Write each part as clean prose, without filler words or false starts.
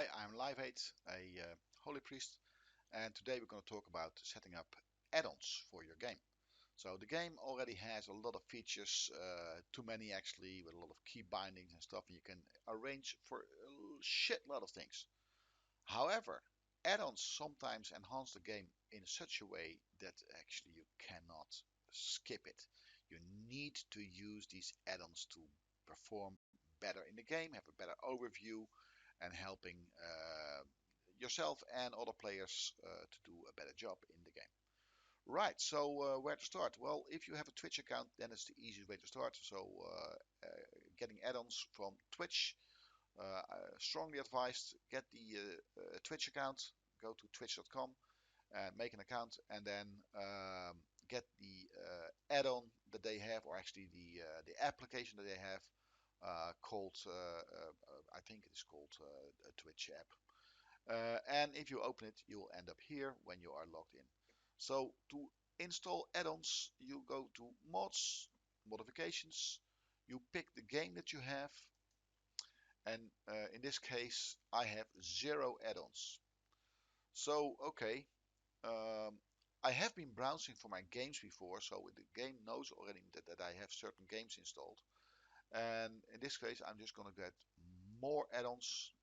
Hi, I'm Live8, a holy priest, and today we're going to talk about setting up add-ons for your game. So the game already has a lot of features, too many actually, with a lot of key bindings and stuff, and you can arrange for a shit lot of things. However, add-ons sometimes enhance the game in such a way that actually you cannot skip it. You need to use these add-ons to perform better in the game, have a better overview, and helping yourself and other players to do a better job in the game. Right, so where to start? Well, if you have a Twitch account, then it's the easiest way to start. So getting add-ons from Twitch, strongly advised, get the Twitch account, go to twitch.com and make an account, and then get the add-on that they have, or actually the application that they have, called I think it is called a Twitch app. And if you open it, you will end up here when you are logged in. So to install add-ons, you go to mods, modifications, you pick the game that you have, and in this case I have 0 add-ons. So okay, um, I have been browsing for my games before, so the game knows already that I have certain games installed. And in this case, I'm just going to get more add-ons,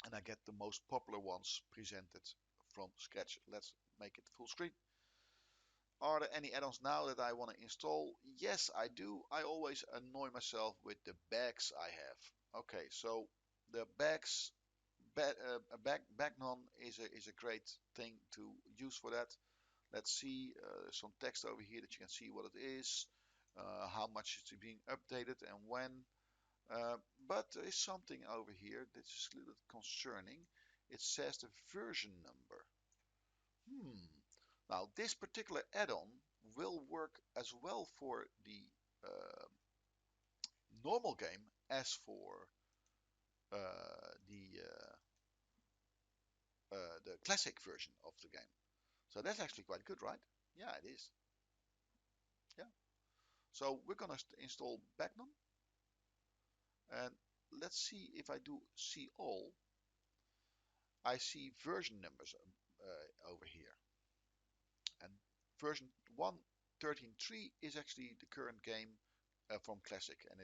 and I get the most popular ones presented from scratch. Let's make it full screen. Are there any add-ons now that I want to install? Yes, I do. I always annoy myself with the bags I have. Okay, so the bags, Bagnon is a great thing to use for that. Let's see, some text over here that you can see what it is, how much it's being updated and when. But there is something over here that is a little bit concerning. It says the version number. Now this particular add-on will work as well for the uh, normal game as for the classic version of the game. So that's actually quite good, right? Yeah, it is. Yeah. So we're gonna install Bagnon, and let's see if I do see all. I see version numbers over here, and version 1.13.3 is actually the current game from Classic, and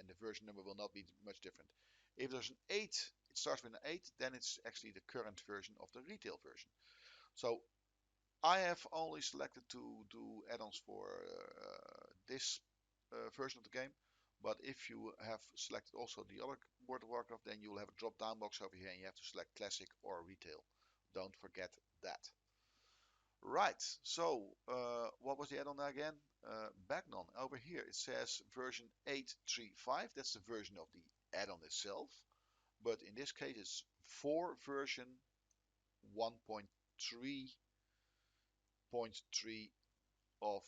the version number will not be much different. If there's an 8, it starts with an 8, then it's actually the current version of the retail version. So I have only selected to do add-ons for this version of the game. But if you have selected also the other World of Warcraft, then you will have a drop down box over here and you have to select classic or retail. Don't forget that. Right, so what was the add-on again? Bagnon. Over here it says version 8.3.5. That's the version of the add-on itself. But in this case it's for version 1.3.3 of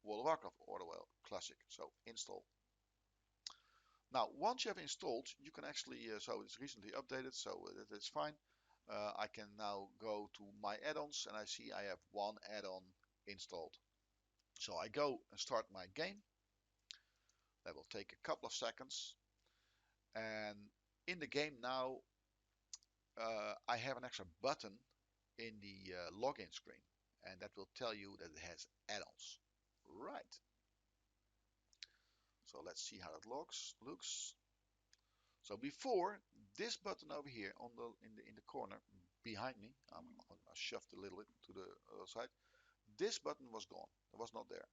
World of Warcraft Orderwell Classic. So install. Now, once you have installed, you can actually, so it's recently updated, so that's fine. I can now go to my add-ons and I see I have one add-on installed. So I go and start my game. That will take a couple of seconds. And in the game now, I have an extra button in the login screen. And that will tell you that it has add-ons. Right. So let's see how it looks. So before, this button over here on in the corner behind me, I shoved a little bit to the other side. This button was gone. It was not there.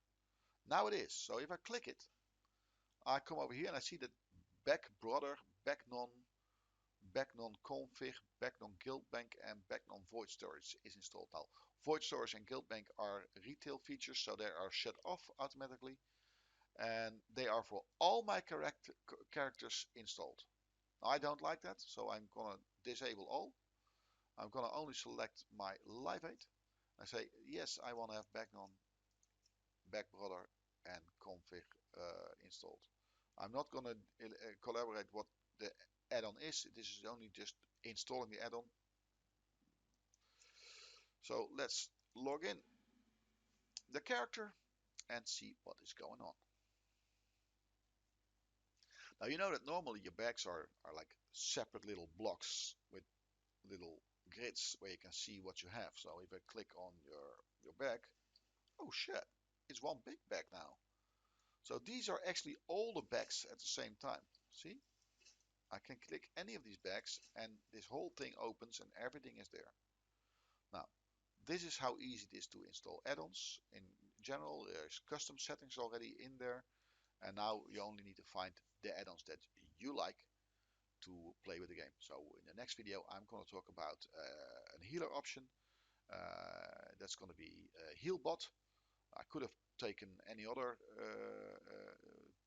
Now it is. So if I click it, I come over here and I see that Backbrother, Bagnon, Bagnon Config, Bagnon Guildbank, and Bagnon Void Storage is installed. Now, Void Storage and Guildbank are retail features, so they are shut off automatically, and they are for all my characters installed. I don't like that, so I'm gonna disable all. I'm gonna only select my Live8. I say yes, I want to have Bagnon, Backbrother, and config installed. I'm not gonna collaborate what the add-on is. This is only just installing the add-on. So let's log in the character and see what is going on. Now you know that normally your bags are like separate little blocks with grids where you can see what you have. So if I click on your bag, oh shit, it's one big bag now. So these are actually all the bags at the same time. See? I can click any of these bags and this whole thing opens and everything is there. Now, this is how easy it is to install add-ons. In general, there's custom settings already in there. And now you only need to find the add-ons that you like to play with the game. So in the next video, I'm going to talk about a healer option. That's going to be HealBot. I could have taken any other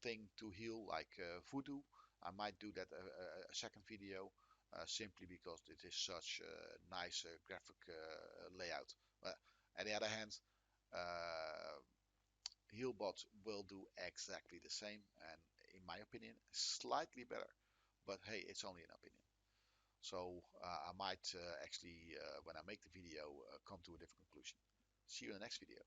thing to heal, like Voodoo. I might do that a second video, simply because it is such a nice graphic layout. But on the other hand, uh, HealBot will do exactly the same, and in my opinion, slightly better. But hey, it's only an opinion. So I might actually, when I make the video, come to a different conclusion. See you in the next video.